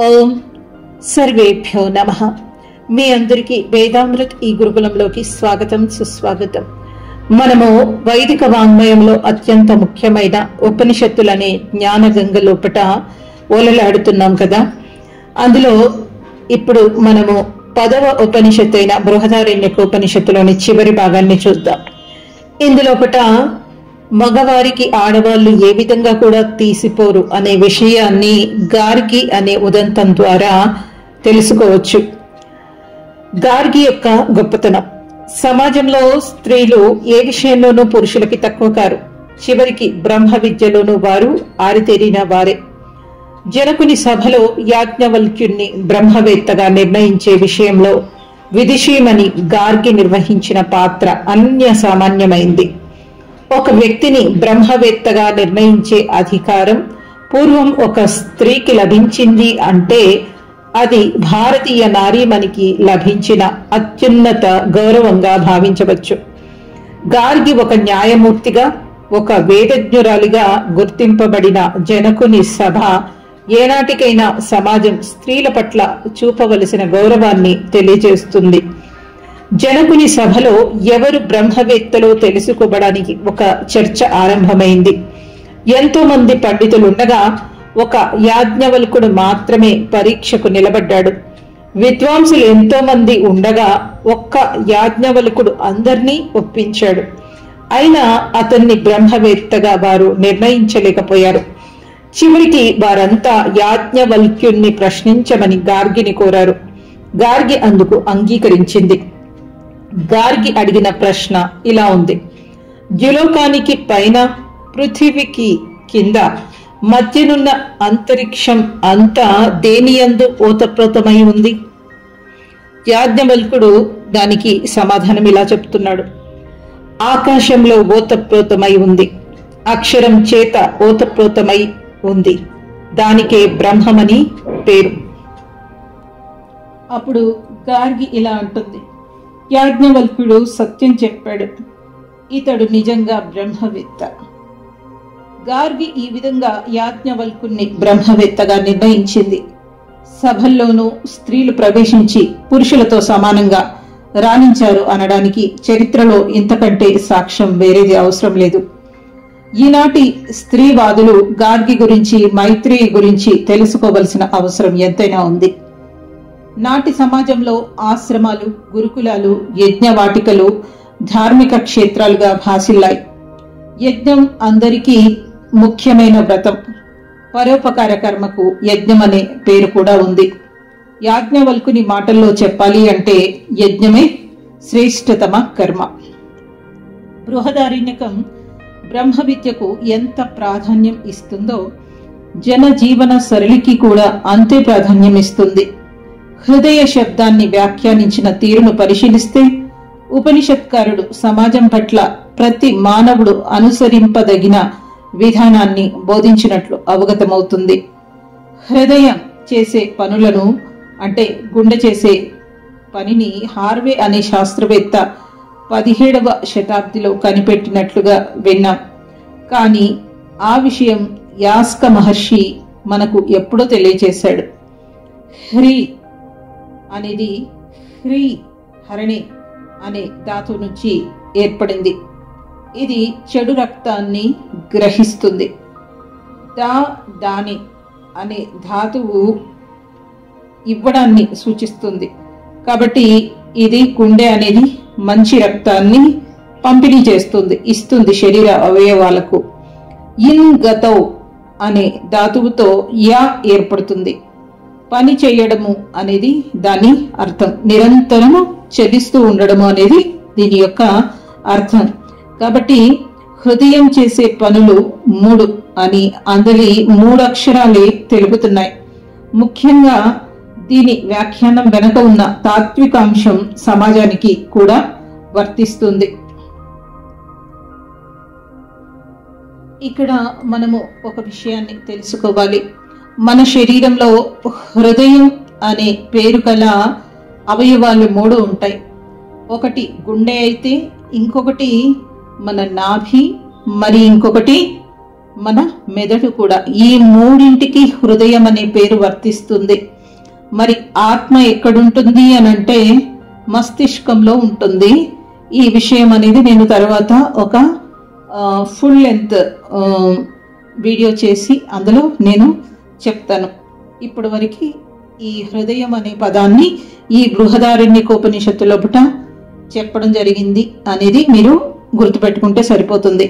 ఓం సర్వేభ్యో నమః. మీ అందరికీ వేదామృత్ ఈ గురుకులంలోకి స్వాగతం, సుస్వాగతం. మనము వైదిక వాంగ్మయంలో అత్యంత ముఖ్యమైన ఉపనిషత్తులనే జ్ఞాన గంగ లోపట ఓలలాడుతున్నాం కదా. అందులో ఇప్పుడు మనము 10వ ఉపనిషత్తు అయిన బృహదారణ్యకోపనిషత్తులోని చివరి భాగాన్ని చూద్దాం. ఇందులోపట మగవారికి ఆడవాళ్ళు ఏ విధంగా కూడా తీసిపోరు అనే విషయాన్ని గార్గి అనే ఉదంతం ద్వారా తెలుసుకోవచ్చు. గార్గి యొక్క గొప్పతనం, సమాజంలో స్త్రీలు ఏ విషయంలోనూ పురుషులకి తక్కువ కారు. చివరికి బ్రహ్మ విద్యలోనూ వారు ఆరితేరిన వారే. జనకుని సభలో యాజ్ఞవల్క్యుణ్ణి బ్రహ్మవేత్తగా నిర్ణయించే విషయంలో విదుషీమణి గార్గి నిర్వహించిన పాత్ర అనన్య సామాన్యమైంది. ఒక వ్యక్తిని బ్రహ్మవేత్తగా నిర్ణయించే అధికారం పూర్వం ఒక స్త్రీకి లభించింది అంటే అది భారతీయ నారీమణికి లభించిన అత్యున్నత గౌరవంగా భావించవచ్చు. గార్గి ఒక న్యాయమూర్తిగా, ఒక వేదజ్ఞురాలిగా గుర్తింపబడిన జనకుని సభ ఏనాటికైనా సమాజం స్త్రీల పట్ల చూపవలసిన గౌరవాన్ని తెలియజేస్తుంది. జనకుని సభలో ఎవరు బ్రహ్మవేత్తలో తెలుసుకోవడానికి ఒక చర్చ ఆరంభమైంది. ఎంతో మంది పండితులుండగా ఒక యాజ్ఞవల్కుడు మాత్రమే పరీక్షకు నిలబడ్డాడు. విద్వాంసులు ఎంతో మంది ఉండగా ఒక్క యాజ్ఞవల్కుడు అందర్నీ ఒప్పించాడు. అయినా అతన్ని బ్రహ్మవేత్తగా వారు నిర్ణయించలేకపోయారు. చివరికి వారంతా యాజ్ఞవల్క్యుణ్ణి ప్రశ్నించమని గార్గిని కోరారు. గార్గి అందుకు అంగీకరించింది. గార్గి అడిగిన ప్రశ్న ఇలా ఉంది: ద్యులోకానికి పైన, పృథివికి కింద మధ్యనున్న అంతరిక్షం అంతా దేనియందు ఓతప్రోతమై ఉంది? యాజ్ఞవల్కుడు దానికి సమాధానం ఇలా చెప్తున్నాడు: ఆకాశంలో ఓతప్రోతమై ఉంది, అక్షరం చేత ఓతప్రోతమై ఉంది, దానికే బ్రహ్మమని పేరు. అప్పుడు గార్గి ఇలా అంటుంది: యాజ్ఞవల్కుడు సత్యం చెప్పాడు, ఇతడు నిజంగా బ్రహ్మవేత్త. గార్గి ఈ విధంగా యాజ్ఞవల్కుణ్ణి బ్రహ్మవేత్తగా నిర్ణయించింది. సభల్లోనూ స్త్రీలు ప్రవేశించి పురుషులతో సమానంగా రాణించారు అనడానికి చరిత్రలో ఇంతకంటే సాక్ష్యం వేరేది అవసరం లేదు. ఈనాటి స్త్రీవాదులు గార్గి గురించి, మైత్రేయి గురించి తెలుసుకోవలసిన అవసరం ఎంతైనా ఉంది. నాటి సమాజంలో ఆశ్రమాలు, గురుకులాలు, యజ్ఞవాటికలు ధార్మిక క్షేత్రాలుగా భాసిల్లాయి. యజ్ఞం అందరికీ ముఖ్యమైన వ్రతం. పరోపకార కర్మకు యజ్ఞం అనే పేరు కూడా ఉంది. యాజ్ఞవల్కుని మాటల్లో చెప్పాలి అంటే యజ్ఞమే శ్రేష్టతమ కర్మ. బృహదారణ్యకం బ్రహ్మ విద్యకు ఎంత ప్రాధాన్యం ఇస్తుందో జనజీవన సరళికి కూడా అంతే ప్రాధాన్యం ఇస్తుంది. హృదయ శబ్దాన్ని వ్యాఖ్యానించిన తీరును పరిశీలిస్తే ఉపనిషత్కారుడు సమాజం పట్ల ప్రతి మానవుడు అనుసరింపదగిన విధానాన్ని బోధించినట్లు అవగతమవుతుంది. హృదయం చేసే పనులను, అంటే గుండె చేసే పనిని హార్వే అనే శాస్త్రవేత్త 17వ శతాబ్దిలో కనిపెట్టినట్లుగా విన్నాం. కానీ ఆ విషయం యాస్క మహర్షి మనకు ఎప్పుడో తెలియచేశాడు. హ్రీ అనేది హ్రీ, హరణి అనే ధాతువు నుంచి ఏర్పడింది. ఇది చెడు రక్తాన్ని గ్రహిస్తుంది. దాని అనే ధాతువు ఇవ్వడాన్ని సూచిస్తుంది. కాబట్టి ఇది గుండె అనేది మంచి రక్తాన్ని పంపిణీ చేస్తుంది, ఇస్తుంది శరీర అవయవాలకు. ఇన్ గతౌ అనే ధాతువుతో యా ఏర్పడుతుంది. పని చేయడము అనేది దాని అర్థం. నిరంతరము చెల్లిస్తూ ఉండడము అనేది దీని యొక్క అర్థం. కాబట్టి హృదయం చేసే పనులు 3 అని అందరి 3 అక్షరాలే తెలుపుతున్నాయి. ముఖ్యంగా దీని వ్యాఖ్యానం వెనక ఉన్న తాత్వికాంశం సమాజానికి కూడా వర్తిస్తుంది. ఇక్కడ మనము ఒక విషయాన్ని తెలుసుకోవాలి. మన శరీరంలో హృదయం అనే పేరు గల అవయవాలు 3 ఉంటాయి. ఒకటి గుండె అయితే, ఇంకొకటి మన నాభి, మరి ఇంకొకటి మన మెదడు కూడా. ఈ మూడింటికి హృదయం అనే పేరు వర్తిస్తుంది. మరి ఆత్మ ఎక్కడుంటుంది అనంటే మస్తిష్కంలో ఉంటుంది. ఈ విషయం అనేది నేను తర్వాత ఒక ఫుల్ లెంత్ వీడియో చేసి అందులో నేను చెప్తాను. ఇప్పటి వరకు ఈ హృదయం అనే పదాన్ని ఈ బృహదారణ్యకోపనిషత్తులో చెప్పడం జరిగింది అనేది మీరు గుర్తుపెట్టుకుంటే సరిపోతుంది.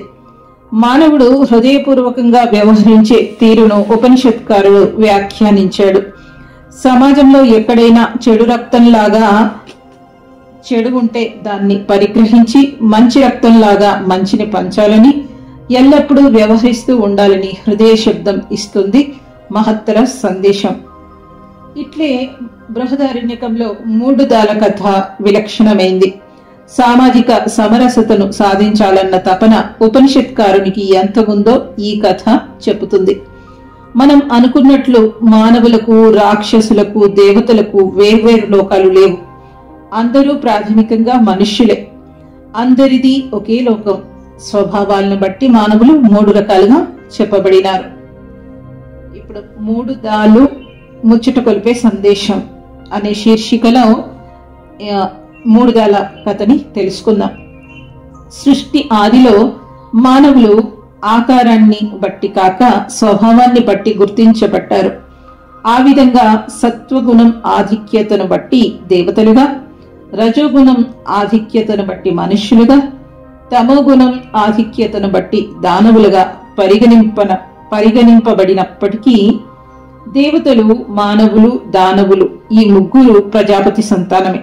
మానవుడు హృదయపూర్వకంగా వ్యవహరించే తీరును ఉపనిషత్కారుడు వ్యాఖ్యానించాడు. సమాజంలో ఎక్కడైనా చెడు రక్తంలాగా చెడు ఉంటే దాన్ని పరిగ్రహించి మంచి రక్తంలాగా మంచిని పంచాలని, ఎల్లప్పుడూ వ్యవహరిస్తూ ఉండాలని హృదయ శబ్దం ఇస్తుంది మహత్తర సందేశం. ఇట్లే బృహదారణ్యకంలో 3 దాల కథ విలక్షణమైంది. సామాజిక సమరసతను సాధించాలన్న తపన ఉపనిషత్కారునికి ఎంత ఉందో ఈ కథ చెబుతుంది. మనం అనుకున్నట్లు మానవులకు, రాక్షసులకు, దేవతలకు వేర్వేరు లోకాలు లేవు. అందరూ ప్రాథమికంగా మనుష్యులే. అందరిది ఒకే లోకం. స్వభావాలను బట్టి మానవులు 3 రకాలుగా చెప్పబడినారు. ఇప్పుడు 3 దాలు ముచ్చట కొలిపే సందేశం అనే శీర్షికలో 3 దాల కథని తెలుసుకుందాం. సృష్టి ఆదిలో మానవులు ఆకారాన్ని బట్టి కాక స్వభావాన్ని బట్టి గుర్తించబడ్డారు. ఆ విధంగా సత్వగుణం ఆధిక్యతను బట్టి దేవతలుగా, రజోగుణం ఆధిక్యతను బట్టి మనుష్యులుగా, తమోగుణం ఆధిక్యతను బట్టి దానవులుగా పరిగణింపబడినప్పటికీ దేవతలు, మానవులు, దానవులు ఈ 3 ప్రజాపతి సంతానమే.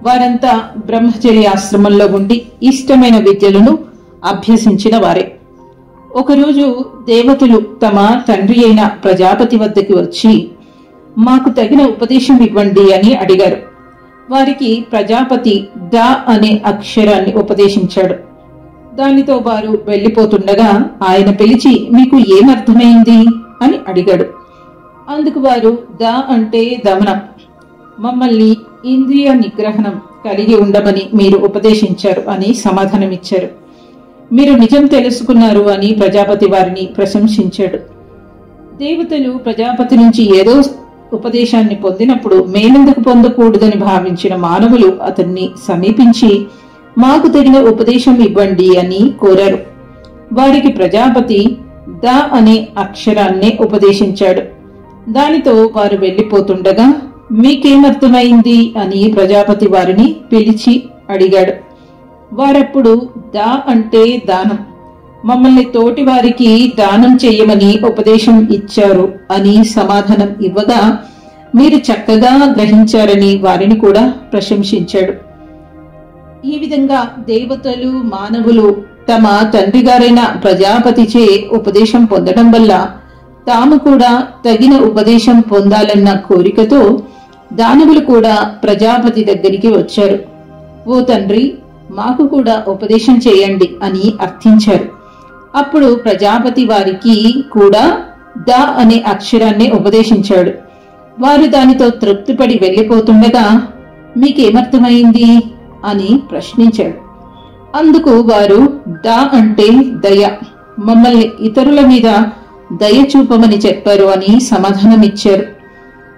వారంతా బ్రహ్మచర్యాశ్రమంలో ఉండి ఇష్టమైన విద్యలను అభ్యసించిన వారే. ఒకరోజు దేవతలు తమ తండ్రి అయిన ప్రజాపతి వద్దకు వచ్చి మాకు తగిన ఉపదేశం ఇవ్వండి అని అడిగారు. వారికి ప్రజాపతి ద అనే అక్షరాన్ని ఉపదేశించాడు. దానితో వారు వెళ్లిపోతుండగా ఆయన పిలిచి మీకు ఏమర్థమైంది అని అడిగాడు. అందుకు వారు ద అంటే దమనం, మమ్మల్ని ఇంద్రియ నిగ్రహణం కలిగి ఉండమని మీరు ఉపదేశించారు అని సమాధానమిచ్చారు. మీరు నిజం తెలుసుకున్నారు అని ప్రజాపతి వారిని ప్రశంసించాడు. దేవతలు ప్రజాపతి నుంచి ఏదో ఉపదేశాన్ని పొందినప్పుడు మేమెందుకు పొందకూడదని భావించిన మానవులు అతన్ని సమీపించి మాకు తగిన ఉపదేశం ఇవ్వండి అని కోరారు. వారికి ప్రజాపతి ద అనే అక్షరాన్నే ఉపదేశించాడు. దానితో వారు వెళ్లిపోతుండగా మీకేమర్థమైంది అని ప్రజాపతి వారిని పిలిచి అడిగాడు. వారప్పుడు ద అంటే దానం, మమ్మల్ని తోటి వారికి దానం చేయమని ఉపదేశం ఇచ్చారు అని సమాధానం ఇవ్వగా మీరు చక్కగా గ్రహించారని వారిని కూడా ప్రశంసించాడు. ఈ విధంగా దేవతలు, మానవులు తమ తండ్రి గారైన ప్రజాపతిచే ఉపదేశం పొందడం వల్ల తాము కూడా తగిన ఉపదేశం పొందాలన్న కోరికతో దానవులు కూడా ప్రజాపతి దగ్గరికి వచ్చారు. ఓ తండ్రి, మాకు కూడా ఉపదేశం చేయండి అని అర్థించారు. అప్పుడు ప్రజాపతి వారికి కూడా ద అనే అక్షరాన్ని ఉపదేశించాడు. వారు దానితో తృప్తిపడి వెళ్లిపోతుండగా మీకేమర్థమైంది అని ప్రశ్నించాడు. అందుకు వారు ద అంటే దయ, మమ్మల్ని ఇతరుల మీద దయ చూపమని చెప్పారు అని సమాధానమిచ్చారు.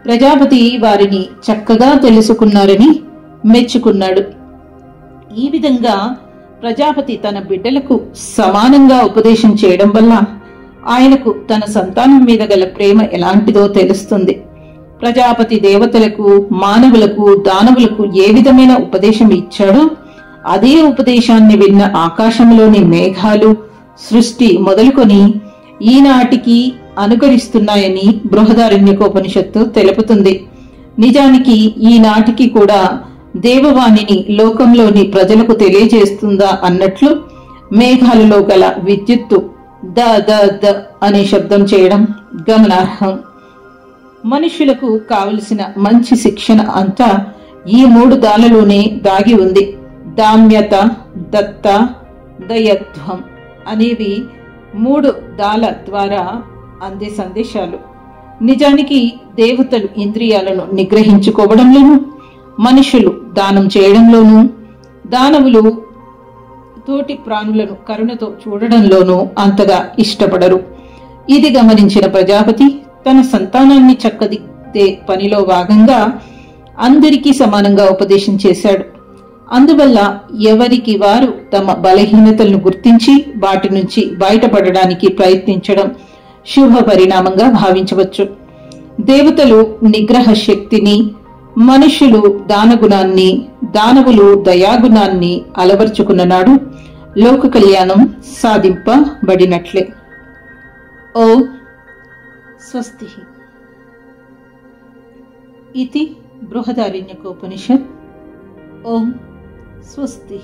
ప్రజాపతి వారిని చక్కగా తెలుసుకున్నారని మెచ్చుకున్నాడు. ఈ విధంగా ప్రజాపతి తన బిడ్డలకు సమానంగా ఉపదేశం చేయడం వల్ల ఆయనకు తన సంతానం మీద గల ప్రేమ ఎలాంటిదో తెలుస్తుంది. ప్రజాపతి దేవతలకు, మానవులకు, దానవులకు ఏ విధమైన ఉపదేశం ఇచ్చాడో అదే ఉపదేశాన్ని విన్న ఆకాశంలోని మేఘాలు, సృష్టి మొదలుకొని ఈనాటికి అనుకరిస్తున్నాయని బృహదారణ్యకోపనిషత్తు తెలుపుతుంది. నిజానికి ఈనాటికి కూడా దేవవాణిని లోకంలోని ప్రజలకు తెలియజేస్తుందా అన్నట్లు మేఘాలలో గల విద్యుత్తు ద ద ద అనే శబ్దం చేయడం గమనార్హం. మనుషులకు కావలసిన మంచి శిక్షణ అంతా ఈ 3 దాలలోనే దాగి ఉంది. దామ్యత, దత్త, దయత్వం అనేవి 3 దాల ద్వారా అందే సందేశాలు. నిజానికి దేవతలు ఇంద్రియాలను నిగ్రహించుకోవడంలోనూ, మనుషులు దానం చేయడంలోనూ, దానవులు తోటి ప్రాణులను కరుణతో చూడడంలోనూ అంతగా ఇష్టపడరు. ఇది గమనించిన ప్రజాపతి తన సంతానాన్ని చక్కదిద్దే పనిలో భాగంగా అందరికీ సమానంగా ఉపదేశం చేశాడు. అందువల్ల ఎవరికి వారు తమ బలహీనతలను గుర్తించి వాటి నుంచి బయటపడడానికి ప్రయత్నించడం శుభ పరిణామంగా భావించవచ్చు. దేవతలు నిగ్రహ శక్తిని, మనుషులు దానగుణాన్ని, దానవులు దయాగుణాన్ని అలవర్చుకున్న నాడు లోక కళ్యాణం సాధింపబడినట్లే. ఓం స్వస్తి. ఇది బృహదారణ్యకోపనిషత్. ఓం స్వస్తి.